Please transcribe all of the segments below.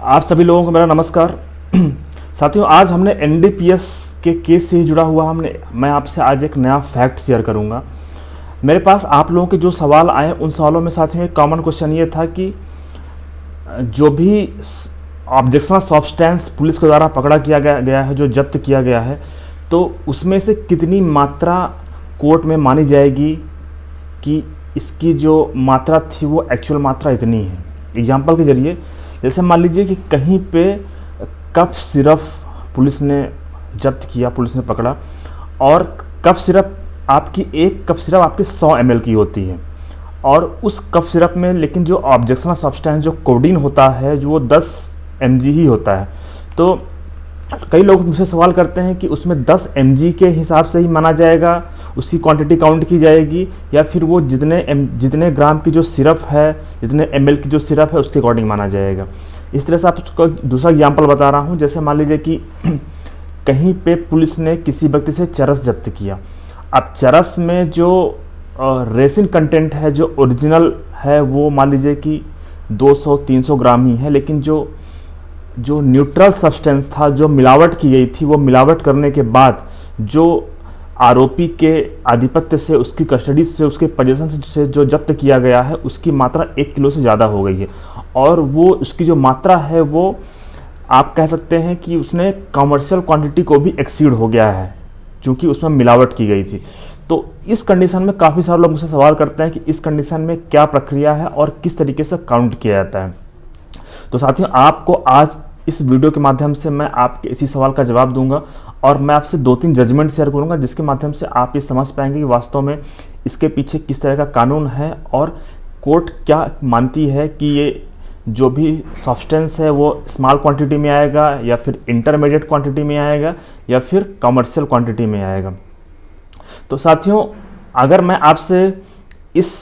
आप सभी लोगों को मेरा नमस्कार। साथियों, आज हमने एनडीपीएस के केस से ही जुड़ा हुआ मैं आपसे आज एक नया फैक्ट शेयर करूंगा। मेरे पास आप लोगों के जो सवाल आए उन सवालों में साथियों एक कॉमन क्वेश्चन ये था कि जो भी ऑब्जेक्शनल सब्सटेंस पुलिस के द्वारा पकड़ा किया गया है, जो जब्त किया गया है, तो उसमें से कितनी मात्रा कोर्ट में मानी जाएगी कि इसकी जो मात्रा थी वो एक्चुअल मात्रा इतनी है। एग्जाम्पल के जरिए जैसे मान लीजिए कि कहीं पे कफ सिरप पुलिस ने जब्त किया, पुलिस ने पकड़ा, और कफ सिरप एक कप सिरप आपकी 100 ml की होती है, और उस कफ सिरप में लेकिन जो ऑब्जेक्शनल सब्सटेंस जो कोडीन होता है जो वो 10 mg ही होता है। तो कई लोग मुझसे सवाल करते हैं कि उसमें 10 mg के हिसाब से ही माना जाएगा, उसकी क्वांटिटी काउंट की जाएगी, या फिर वो जितने ग्राम की जो सिरप है, जितने ml की जो सिरप है उसके अकॉर्डिंग माना जाएगा। इस तरह से आपको दूसरा एग्जाम्पल बता रहा हूँ। जैसे मान लीजिए कि कहीं पे पुलिस ने किसी व्यक्ति से चरस जब्त किया। अब चरस में जो रेसिन कंटेंट है, जो ओरिजिनल है, वो मान लीजिए कि 200-300 ग्राम ही है, लेकिन जो न्यूट्रल सब्सटेंस था, जो मिलावट की गई थी, वो मिलावट करने के बाद जो आरोपी के आधिपत्य से, उसकी कस्टडी से, उसके पोजीशन से जो जब्त किया गया है, उसकी मात्रा 1 किलो से ज़्यादा हो गई है। और वो उसकी जो मात्रा है वो आप कह सकते हैं कि उसने कमर्शियल क्वांटिटी को भी एक्सीड हो गया है, क्योंकि उसमें मिलावट की गई थी। तो इस कंडीशन में काफ़ी सारे लोग मुझसे सवाल करते हैं कि इस कंडीशन में क्या प्रक्रिया है और किस तरीके से काउंट किया जाता है। तो साथियों, आपको आज इस वीडियो के माध्यम से मैं आपके इसी सवाल का जवाब दूंगा, और मैं आपसे 2-3 जजमेंट शेयर करूंगा जिसके माध्यम से आप ये समझ पाएंगे कि वास्तव में इसके पीछे किस तरह का कानून है और कोर्ट क्या मानती है कि ये जो भी सब्सटेंस है वो स्मॉल क्वांटिटी में आएगा, या फिर इंटरमीडिएट क्वांटिटी में आएगा, या फिर कमर्शियल क्वांटिटी में आएगा। तो साथियों, अगर मैं आपसे इस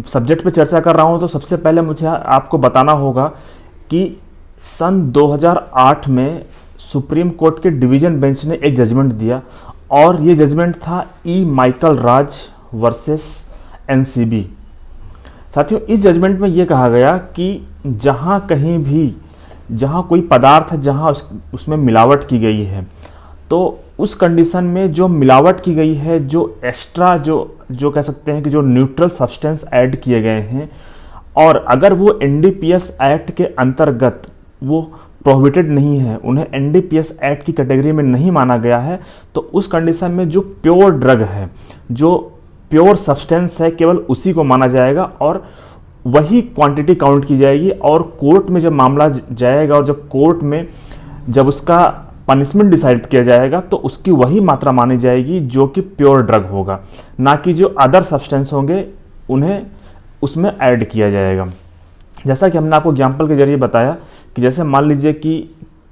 सब्जेक्ट पे चर्चा कर रहा हूँ तो सबसे पहले मुझे आपको बताना होगा कि सन 2008 में सुप्रीम कोर्ट के डिवीजन बेंच ने एक जजमेंट दिया, और ये जजमेंट था ई माइकल राज वर्सेस एनसीबी। साथियों, इस जजमेंट में ये कहा गया कि जहाँ कहीं भी जहाँ कोई पदार्थ है, जहाँ उसमें मिलावट की गई है, तो उस कंडीशन में जो मिलावट की गई है, जो एक्स्ट्रा जो कह सकते हैं कि जो न्यूट्रल सब्सटेंस ऐड किए गए हैं, और अगर वो एनडीपीएस एक्ट के अंतर्गत वो प्रोहिबिटेड नहीं है, उन्हें एनडीपीएस एक्ट की कैटेगरी में नहीं माना गया है, तो उस कंडीशन में जो प्योर ड्रग है, जो प्योर सब्सटेंस है, केवल उसी को माना जाएगा और वही क्वांटिटी काउंट की जाएगी। और कोर्ट में जब मामला जाएगा और जब कोर्ट में जब उसका पनिशमेंट डिसाइड किया जाएगा, तो उसकी वही मात्रा मानी जाएगी जो कि प्योर ड्रग होगा, ना कि जो अदर सब्सटेंस होंगे उन्हें उसमें ऐड किया जाएगा। जैसा कि हमने आपको एग्जाम्पल के जरिए बताया कि जैसे मान लीजिए कि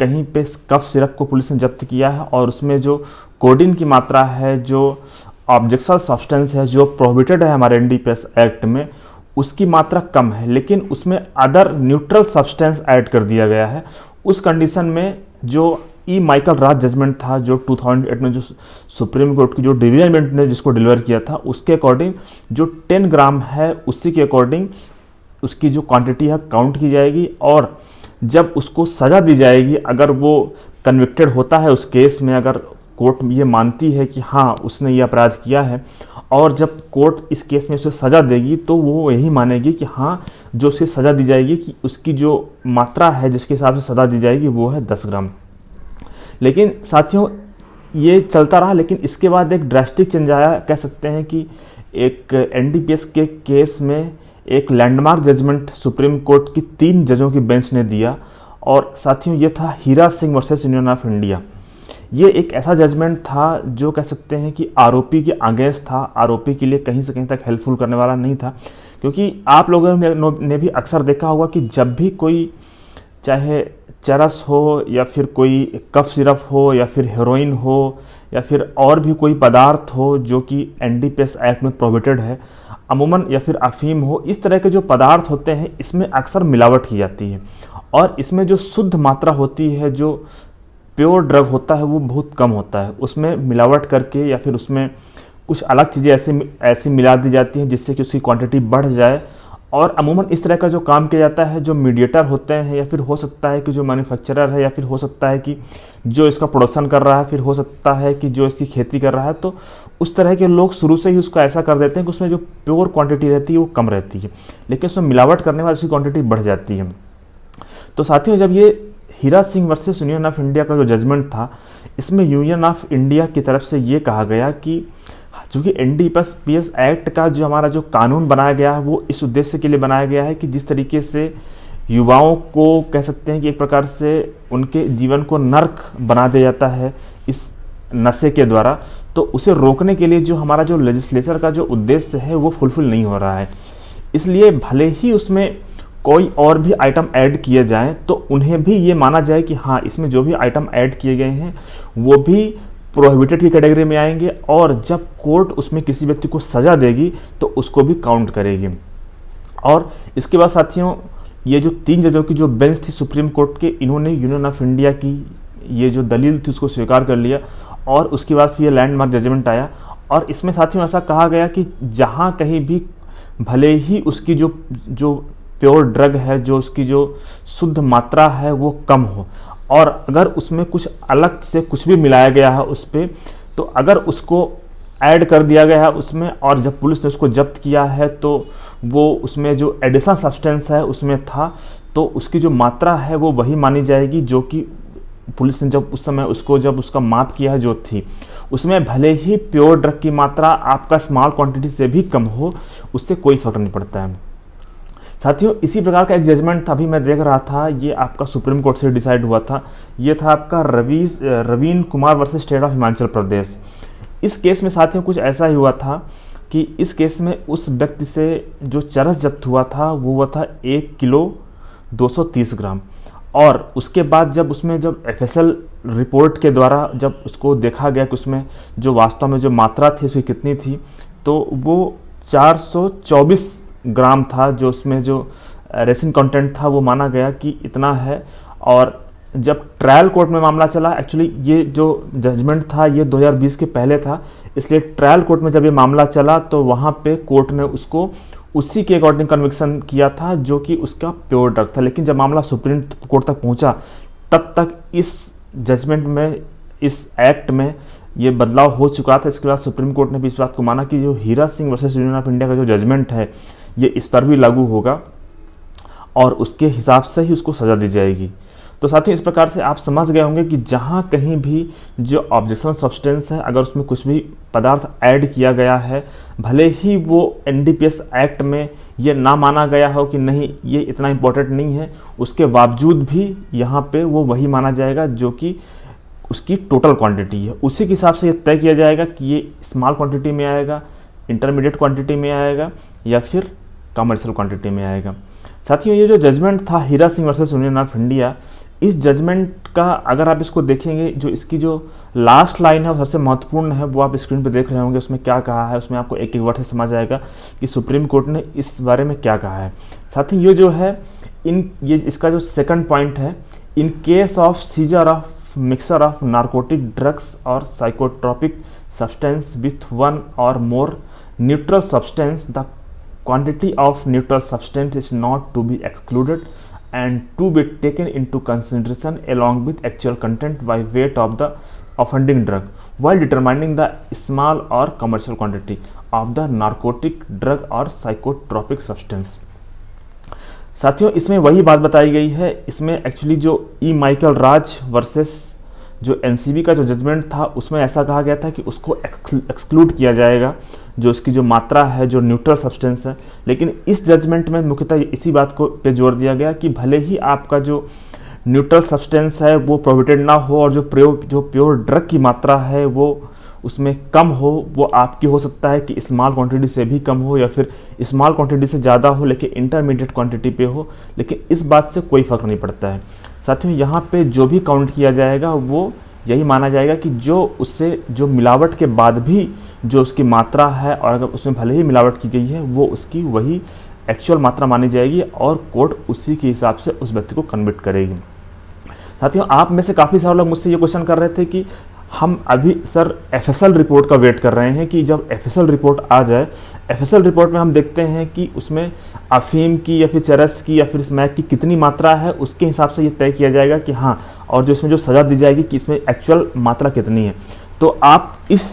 कहीं पे कफ सिरप को पुलिस ने जब्त किया है, और उसमें जो कोडीन की मात्रा है, जो ऑब्जेक्शनल सब्सटेंस है, जो प्रोहिबिटेड है हमारे एनडीपीएस एक्ट में, उसकी मात्रा कम है, लेकिन उसमें अदर न्यूट्रल सब्सटेंस ऐड कर दिया गया है। उस कंडीशन में जो ई माइकल राज जजमेंट था, जो 2008 में जो सुप्रीम कोर्ट की जो डिवीजन बेंच ने जिसको डिलीवर किया था, उसके अकॉर्डिंग जो 10 ग्राम है उसी के अकॉर्डिंग उसकी जो क्वांटिटी है काउंट की जाएगी। और जब उसको सज़ा दी जाएगी, अगर वो कन्विक्टेड होता है उस केस में, अगर कोर्ट ये मानती है कि हाँ उसने ये अपराध किया है, और जब कोर्ट इस केस में उसे सज़ा देगी, तो वो यही मानेगी कि हाँ जो उसे सज़ा दी जाएगी कि उसकी जो मात्रा है जिसके हिसाब से सज़ा दी जाएगी वो है 10 ग्राम। लेकिन साथियों, ये चलता रहा, लेकिन इसके बाद एक ड्रास्टिक चेंज आया। कह सकते हैं कि एक एनडीपीएस के केस में एक लैंडमार्क जजमेंट सुप्रीम कोर्ट की 3 जजों की बेंच ने दिया, और साथियों ये था Hira Singh versus Union of India. ये एक ऐसा जजमेंट था जो कह सकते हैं कि आरोपी के अगेंस्ट था, आरोपी के लिए कहीं से कहीं तक हेल्पफुल करने वाला नहीं था। क्योंकि आप लोगों ने भी अक्सर देखा होगा कि जब भी कोई, चाहे चरस हो, या फिर कोई कफ सिरप हो, या फिर हेरोइन हो, या फिर और भी कोई पदार्थ हो जो कि एनडीपीएस एक्ट में प्रोहिबिटेड है अमूमन, या फिर अफीम हो, इस तरह के जो पदार्थ होते हैं इसमें अक्सर मिलावट की जाती है, और इसमें जो शुद्ध मात्रा होती है, जो प्योर ड्रग होता है, वो बहुत कम होता है। उसमें मिलावट करके या फिर उसमें कुछ अलग चीज़ें ऐसी मिला दी जाती हैं जिससे कि उसकी क्वांटिटी बढ़ जाए और अमूमन इस तरह का जो काम किया जाता है, जो मीडिएटर होते हैं, या फिर हो सकता है कि जो मैन्युफैक्चरर है, या फिर हो सकता है कि जो इसका प्रोडक्शन कर रहा है, फिर हो सकता है कि जो इसकी खेती कर रहा है, तो उस तरह के लोग शुरू से ही उसको ऐसा कर देते हैं कि उसमें जो प्योर क्वांटिटी रहती है वो कम रहती है, लेकिन उसमें मिलावट करने वाली उसकी क्वांटिटी बढ़ जाती है। तो साथियों, जब ये Hira Singh versus Union of India का जो जजमेंट था, इसमें यूनियन ऑफ इंडिया की तरफ से ये कहा गया कि चूँकि NDPS एक्ट का जो हमारा जो कानून बनाया गया है वो इस उद्देश्य के लिए बनाया गया है कि जिस तरीके से युवाओं को कह सकते हैं कि एक प्रकार से उनके जीवन को नर्क बना दिया जाता है इस नशे के द्वारा, तो उसे रोकने के लिए जो हमारा जो लेजिस्लेचर का जो उद्देश्य है वो फुलफिल नहीं हो रहा है। इसलिए भले ही उसमें कोई और भी आइटम ऐड किए जाएं तो उन्हें भी ये माना जाए कि हाँ, इसमें जो भी आइटम ऐड किए गए हैं वो भी प्रोहिबिटेड की कैटेगरी में आएंगे, और जब कोर्ट उसमें किसी व्यक्ति को सज़ा देगी तो उसको भी काउंट करेगी। और इसके बाद साथियों, ये जो 3 जजों की जो बेंच थी सुप्रीम कोर्ट के, इन्होंने यूनियन ऑफ इंडिया की ये जो दलील थी उसको स्वीकार कर लिया, और उसके बाद फिर ये लैंडमार्क जजमेंट आया। और इसमें साथियों ऐसा कहा गया कि जहाँ कहीं भी भले ही उसकी जो प्योर ड्रग है, जो उसकी जो शुद्ध मात्रा है वो कम हो, और अगर उसमें कुछ अलग से कुछ भी मिलाया गया है उस पर, तो अगर उसको ऐड कर दिया गया है उसमें, और जब पुलिस ने उसको जब्त किया है तो वो उसमें जो एडिशनल सब्सटेंस है उसमें था, तो उसकी जो मात्रा है वो वही मानी जाएगी जो कि पुलिस ने जब उस समय उसको जब उसका माप किया है जो थी, उसमें भले ही प्योर ड्रग की मात्रा आपका स्मॉल क्वांटिटी से भी कम हो, उससे कोई फर्क नहीं पड़ता है। साथियों, इसी प्रकार का एक जजमेंट था, अभी मैं देख रहा था, ये आपका सुप्रीम कोर्ट से डिसाइड हुआ था। ये था आपका Raveen Kumar versus State of Himachal Pradesh. इस केस में साथियों कुछ ऐसा ही हुआ था कि इस केस में उस व्यक्ति से जो चरस जब्त हुआ था वो हुआ था 1 किलो 230 ग्राम, और उसके बाद जब उसमें जब FSL रिपोर्ट के द्वारा जब उसको देखा गया कि उसमें जो वास्तव में जो मात्रा थी उसकी कितनी थी, तो वो 424 ग्राम था, जो उसमें जो रेसिन कंटेंट था वो माना गया कि इतना है। और जब ट्रायल कोर्ट में मामला चला, एक्चुअली ये जो जजमेंट था ये 2020 के पहले था, इसलिए ट्रायल कोर्ट में जब ये मामला चला तो वहाँ पे कोर्ट ने उसको उसी के अकॉर्डिंग कन्विक्शन किया था जो कि उसका प्योर ड्रग था। लेकिन जब मामला सुप्रीम कोर्ट तक पहुँचा तब तक इस जजमेंट में, इस एक्ट में ये बदलाव हो चुका था। इसके बाद सुप्रीम कोर्ट ने भी इस बात को माना कि जो Hira Singh versus Union of India का जो जजमेंट है ये इस पर भी लागू होगा, और उसके हिसाब से ही उसको सज़ा दी जाएगी। तो साथियों, इस प्रकार से आप समझ गए होंगे कि जहाँ कहीं भी जो ऑब्जेक्शनल सब्सटेंस है, अगर उसमें कुछ भी पदार्थ ऐड किया गया है, भले ही वो NDPS एक्ट में ये ना माना गया हो कि नहीं ये इतना इम्पोर्टेंट नहीं है, उसके बावजूद भी यहाँ पे वो वही माना जाएगा जो कि उसकी टोटल क्वांटिटी है। उसी के हिसाब से ये तय किया जाएगा कि ये स्मॉल क्वांटिटी में आएगा, इंटरमीडिएट क्वांटिटी में आएगा, या फिर कमर्शियल क्वांटिटी में आएगा। साथियों, ये जो जजमेंट था Hira Singh versus Union of India, इस जजमेंट का अगर आप इसको देखेंगे, जो इसकी जो लास्ट लाइन है वो सबसे महत्वपूर्ण है, वो आप स्क्रीन पे देख रहे होंगे। उसमें क्या कहा है, उसमें आपको एक एक वर्ड से समझ आएगा कि सुप्रीम कोर्ट ने इस बारे में क्या कहा है। साथ ही ये जो है ये इसका जो सेकंड पॉइंट है, in case of seizure of mixture of narcotic drugs और psychotropic substance with 1 or more neutral substance, the quantity of neutral substance is not to be excluded and to be taken into consideration along with actual content by weight of the offending drug while determining the small or commercial quantity of the narcotic drug or psychotropic substance। साथियों, इसमें वही बात बताई गई है। इसमें actually जो Michael राज versus जो NCB का जो जजमेंट था उसमें ऐसा कहा गया था कि उसको एक्सक्लूड किया जाएगा, जो उसकी जो मात्रा है, जो न्यूट्रल सब्सटेंस है। लेकिन इस जजमेंट में मुख्यतः इसी बात को पे जोर दिया गया कि भले ही आपका जो न्यूट्रल सब्सटेंस है वो प्रोहिबिटेड ना हो, और जो प्योर ड्रग की मात्रा है वो उसमें कम हो, वो आपकी हो सकता है कि स्मॉल क्वांटिटी से भी कम हो या फिर स्मॉल क्वांटिटी से ज़्यादा हो, लेकिन इंटरमीडिएट क्वांटिटी पे हो, लेकिन इस बात से कोई फ़र्क नहीं पड़ता है। साथियों, यहाँ पे जो भी काउंट किया जाएगा वो यही माना जाएगा कि जो उससे जो मिलावट के बाद भी जो उसकी मात्रा है, और अगर उसमें भले ही मिलावट की गई है, वो उसकी वही एक्चुअल मात्रा मानी जाएगी और कोर्ट उसी के हिसाब से उस व्यक्ति को कन्विक्ट करेगी। साथियों, आप में से काफ़ी सारे लोग मुझसे ये क्वेश्चन कर रहे थे कि हम अभी सर एफएसएल रिपोर्ट का वेट कर रहे हैं कि जब एफएसएल रिपोर्ट आ जाए, एफएसएल रिपोर्ट में हम देखते हैं कि उसमें अफीम की या फिर चरस की या फिर स्मैक की कितनी मात्रा है, उसके हिसाब से ये तय किया जाएगा कि हाँ, और जो इसमें जो सज़ा दी जाएगी कि इसमें एक्चुअल मात्रा कितनी है। तो आप इस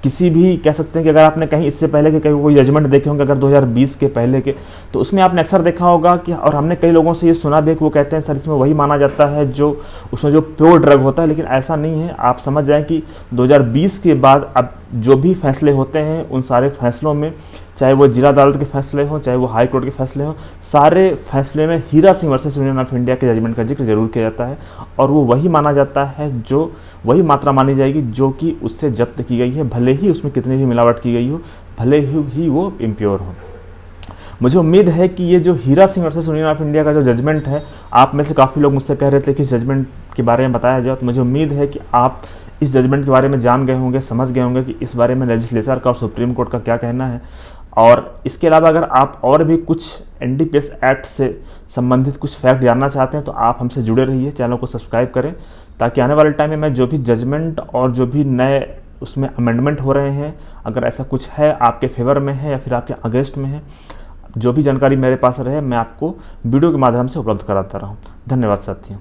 किसी भी कह सकते हैं कि अगर आपने कहीं इससे पहले के कहीं कोई जजमेंट देखे होंगे अगर 2020 के पहले के, तो उसमें आपने अक्सर देखा होगा कि, और हमने कई लोगों से ये सुना भी कि वो कहते हैं सर इसमें वही माना जाता है जो उसमें जो प्योर ड्रग होता है, लेकिन ऐसा नहीं है। आप समझ जाएं कि 2020 के बाद अब जो भी फैसले होते हैं उन सारे फैसलों में, चाहे वो जिला अदालत के फैसले हों, चाहे वो हाई कोर्ट के फैसले हों, सारे फैसले में Hira Singh versus Union of India के जजमेंट का जिक्र जरूर किया जाता है, और वो वही माना जाता है, जो वही मात्रा मानी जाएगी जो कि उससे जब्त की गई है, भले ही उसमें कितनी भी मिलावट की गई हो, भले ही वो इम्प्योर हो। मुझे उम्मीद है कि ये जो Hira Singh versus Union of India का जो जजमेंट है, आप में से काफ़ी लोग मुझसे कह रहे थे कि इस जजमेंट के बारे में बताया जाए, तो मुझे उम्मीद है कि आप इस जजमेंट के बारे में जान गए होंगे, समझ गए होंगे कि इस बारे में लेजिस्लेचर का और सुप्रीम कोर्ट का क्या कहना है। और इसके अलावा अगर आप और भी कुछ एनडीपीएस एक्ट से संबंधित कुछ फैक्ट जानना चाहते हैं तो आप हमसे जुड़े रहिए, चैनल को सब्सक्राइब करें, ताकि आने वाले टाइम में मैं जो भी जजमेंट और जो भी नए उसमें अमेंडमेंट हो रहे हैं, अगर ऐसा कुछ है आपके फेवर में है या फिर आपके अगेंस्ट में है, जो भी जानकारी मेरे पास रहे मैं आपको वीडियो के माध्यम से उपलब्ध कराता रहूँ। धन्यवाद साथियों।